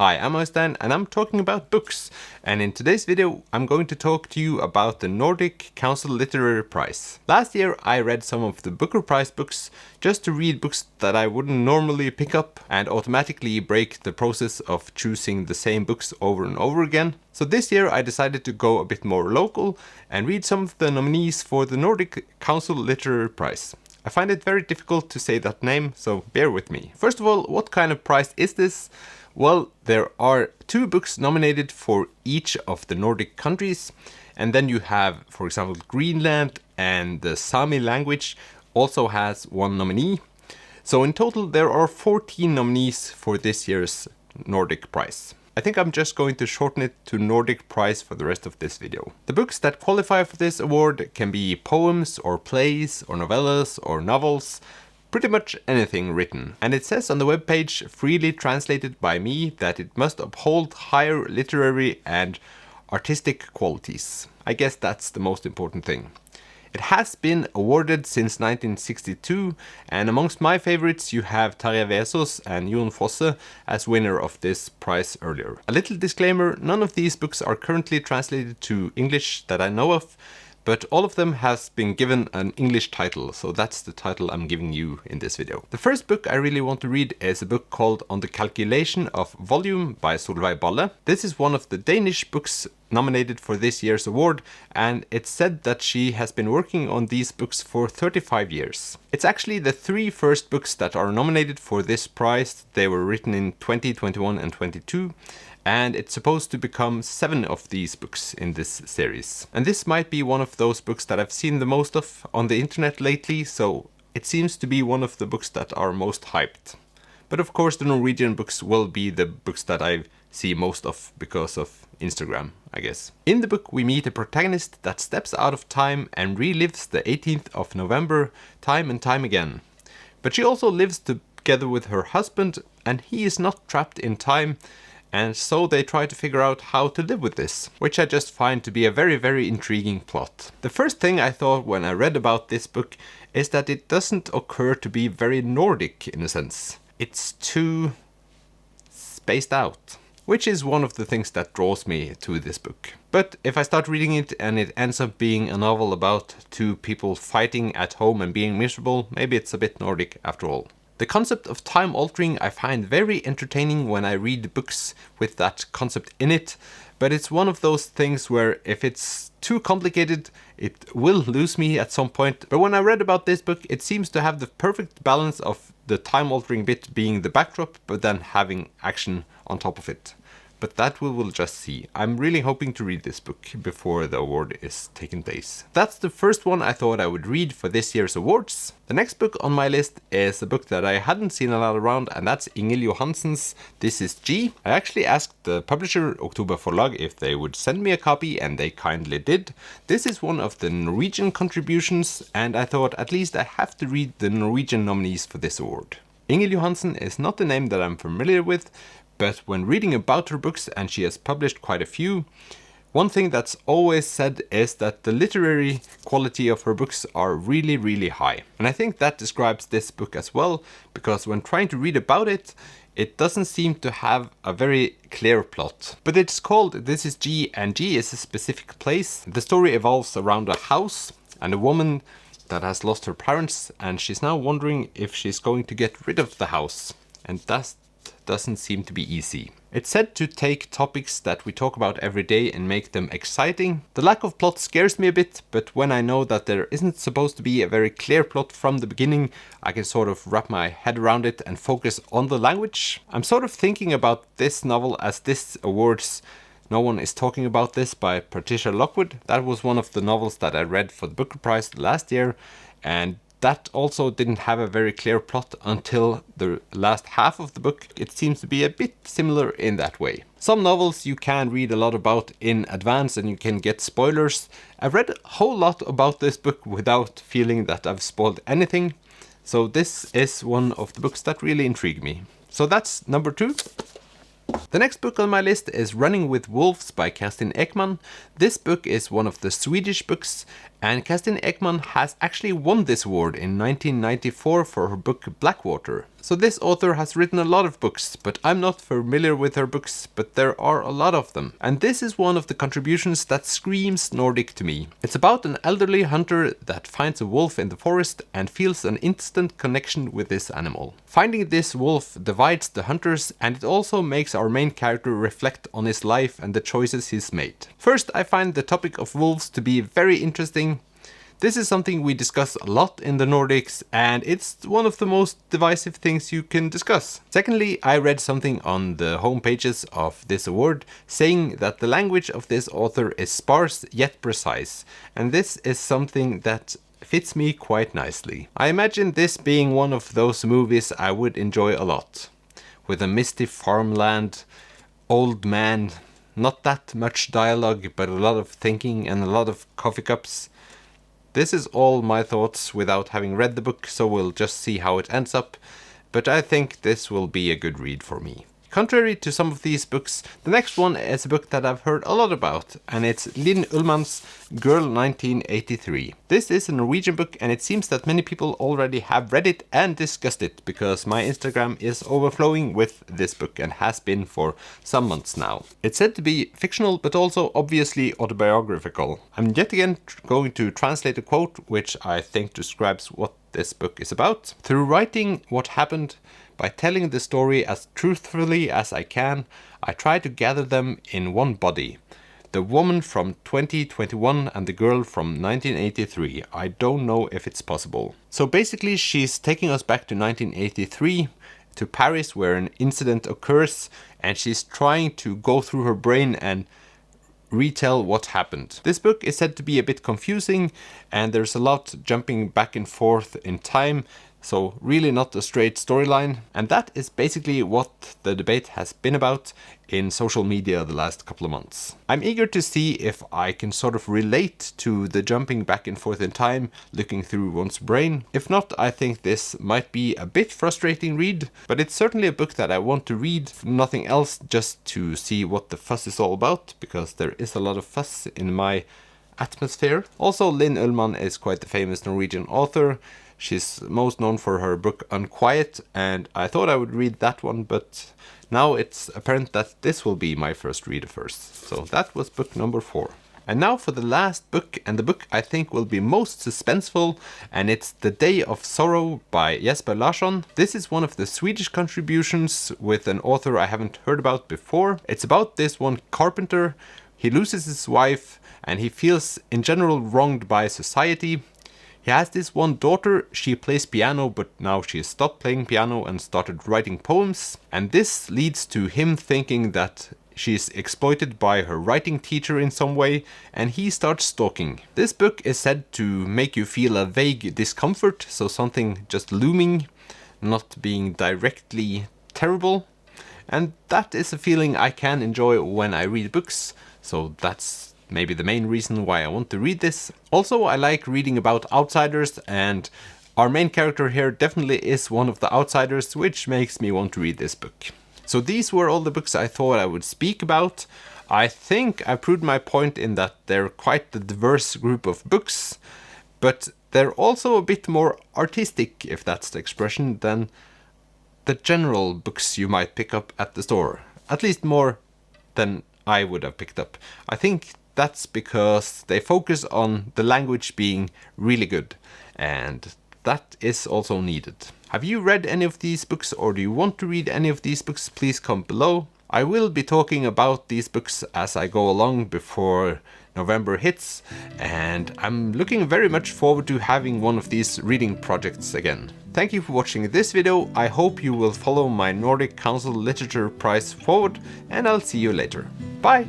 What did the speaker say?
Hi, I'm Øystein and I'm talking about books, and in today's video I'm going to talk to you about the Nordic Council Literary Prize. Last year I read some of the Booker Prize books just to read books that I wouldn't normally pick up and automatically break the process of choosing the same books over and over again. So this year I decided to go a bit more local and read some of the nominees for the Nordic Council Literary Prize. I find it very difficult to say that name, so bear with me. First of all, what kind of prize is this? Well, there are 2 books nominated for each of the Nordic countries, and then you have, for example, Greenland, and the Sami language also has 1 nominee. So in total there are 14 nominees for this year's Nordic Prize. I think I'm just going to shorten it to Nordic Prize for the rest of this video. The books that qualify for this award can be poems or plays or novellas or novels, pretty much anything written. And it says on the webpage, freely translated by me, that it must uphold higher literary and artistic qualities. I guess that's the most important thing. It has been awarded since 1962, and amongst my favorites you have Terje Vesaas and Jon Fosse as winner of this prize earlier. A little disclaimer, none of these books are currently translated to English that I know of, but all of them has been given an English title, so that's the title I'm giving you in this video. The first book I really want to read is a book called On the Calculation of Volume by Solveig Balle. This is one of the Danish books nominated for this year's award, and it's said that she has been working on these books for 35 years. It's actually the 3 first books that are nominated for this prize. They were written in 2021 and 22. And it's supposed to become 7 of these books in this series. And this might be one of those books that I've seen the most of on the internet lately, so it seems to be one of the books that are most hyped. But of course the Norwegian books will be the books that I see most of because of Instagram, I guess. In the book we meet a protagonist that steps out of time and relives the 18th of November time and time again. But she also lives together with her husband, and he is not trapped in time. And so they try to figure out how to live with this, which I just find to be a very, very intriguing plot. The first thing I thought when I read about this book is that it doesn't occur to be very Nordic in a sense. It's too spaced out, which is one of the things that draws me to this book. But if I start reading it and it ends up being a novel about 2 people fighting at home and being miserable, maybe it's a bit Nordic after all. The concept of time altering I find very entertaining when I read books with that concept in it, but it's one of those things where if it's too complicated, it will lose me at some point. But when I read about this book, it seems to have the perfect balance of the time altering bit being the backdrop, but then having action on top of it. But that we will just see. I'm really hoping to read this book before the award is taking place. That's the first one I thought I would read for this year's awards. The next book on my list is a book that I hadn't seen a lot around, and that's Emilio Hansen's This Is G. I actually asked the publisher Oktober Forlag if they would send me a copy, and they kindly did. This is one of the Norwegian contributions, and I thought at least I have to read the Norwegian nominees for this award. Ingrid Johansen is not a name that I'm familiar with, but when reading about her books, and she has published quite a few, one thing that's always said is that the literary quality of her books are really, really high. And I think that describes this book as well, because when trying to read about it, it doesn't seem to have a very clear plot. But it's called This Is G, and G is a specific place. The story evolves around a house and a woman that has lost her parents, and she's now wondering if she's going to get rid of the house. And that doesn't seem to be easy. It's said to take topics that we talk about every day and make them exciting. The lack of plot scares me a bit, but when I know that there isn't supposed to be a very clear plot from the beginning, I can sort of wrap my head around it and focus on the language. I'm sort of thinking about this novel as this award's No One Is Talking About This by Patricia Lockwood. That was one of the novels that I read for the Booker Prize last year, and that also didn't have a very clear plot until the last half of the book. It seems to be a bit similar in that way. Some novels you can read a lot about in advance and you can get spoilers. I've read a whole lot about this book without feeling that I've spoiled anything. So this is one of the books that really intrigue me. So that's number 2. The next book on my list is Running with Wolves by Kerstin Ekman. This book is one of the Swedish books, and Kerstin Ekman has actually won this award in 1994 for her book Blackwater. So this author has written a lot of books, but I'm not familiar with her books, but there are a lot of them. And this is one of the contributions that screams Nordic to me. It's about an elderly hunter that finds a wolf in the forest and feels an instant connection with this animal. Finding this wolf divides the hunters, and it also makes our main character reflect on his life and the choices he's made. First, I find the topic of wolves to be very interesting. This is something we discuss a lot in the Nordics, and it's one of the most divisive things you can discuss. Secondly, I read something on the home pages of this award saying that the language of this author is sparse yet precise, and this is something that fits me quite nicely. I imagine this being one of those movies I would enjoy a lot. With a misty farmland, old man, not that much dialogue, but a lot of thinking and a lot of coffee cups. This is all my thoughts without having read the book, so we'll just see how it ends up, but I think this will be a good read for me. Contrary to some of these books, the next one is a book that I've heard a lot about, and it's Ulman's Girl 1983. This is a Norwegian book, and it seems that many people already have read it and discussed it, because my Instagram is overflowing with this book and has been for some months now. It's said to be fictional, but also obviously autobiographical. I'm yet again going to translate a quote, which I think describes what this book is about. Through writing what happened, by telling the story as truthfully as I can, I try to gather them in one body. The woman from 2021 and the girl from 1983. I don't know if it's possible. So basically she's taking us back to 1983, to Paris, where an incident occurs, and she's trying to go through her brain and retell what happened. This book is said to be a bit confusing, and there's a lot jumping back and forth in time, so really not a straight storyline. And that is basically what the debate has been about in social media the last couple of months. I'm eager to see if I can sort of relate to the jumping back and forth in time, looking through one's brain. If not, I think this might be a bit frustrating read, but it's certainly a book that I want to read, if nothing else, just to see what the fuss is all about, because there is a lot of fuss in my atmosphere. Also, Linn Ulman is quite the famous Norwegian author. She's most known for her book Unquiet, and I thought I would read that one, but now it's apparent that this will be my first read of hers. So that was book number 4. And now for the last book, and the book I think will be most suspenseful, and it's The Day of Sorrow by Jesper Lashon. This is one of the Swedish contributions with an author I haven't heard about before. It's about this one carpenter. He loses his wife, and he feels in general wronged by society. He has this one daughter. She plays piano, but now she has stopped playing piano and started writing poems. And this leads to him thinking that she's exploited by her writing teacher in some way, and he starts stalking. This book is said to make you feel a vague discomfort, so something just looming, not being directly terrible. And that is a feeling I can enjoy when I read books, so that's maybe the main reason why I want to read this. Also, I like reading about outsiders, and our main character here definitely is one of the outsiders, which makes me want to read this book. So these were all the books I thought I would speak about. I think I proved my point in that they're quite a diverse group of books, but they're also a bit more artistic, if that's the expression, than the general books you might pick up at the store. At least more than I would have picked up. I think that's because they focus on the language being really good, and that is also needed. Have you read any of these books, or do you want to read any of these books? Please comment below. I will be talking about these books as I go along before November hits, and I'm looking very much forward to having one of these reading projects again. Thank you for watching this video. I hope you will follow my Nordic Council Literature Prize forward, and I'll see you later. Bye!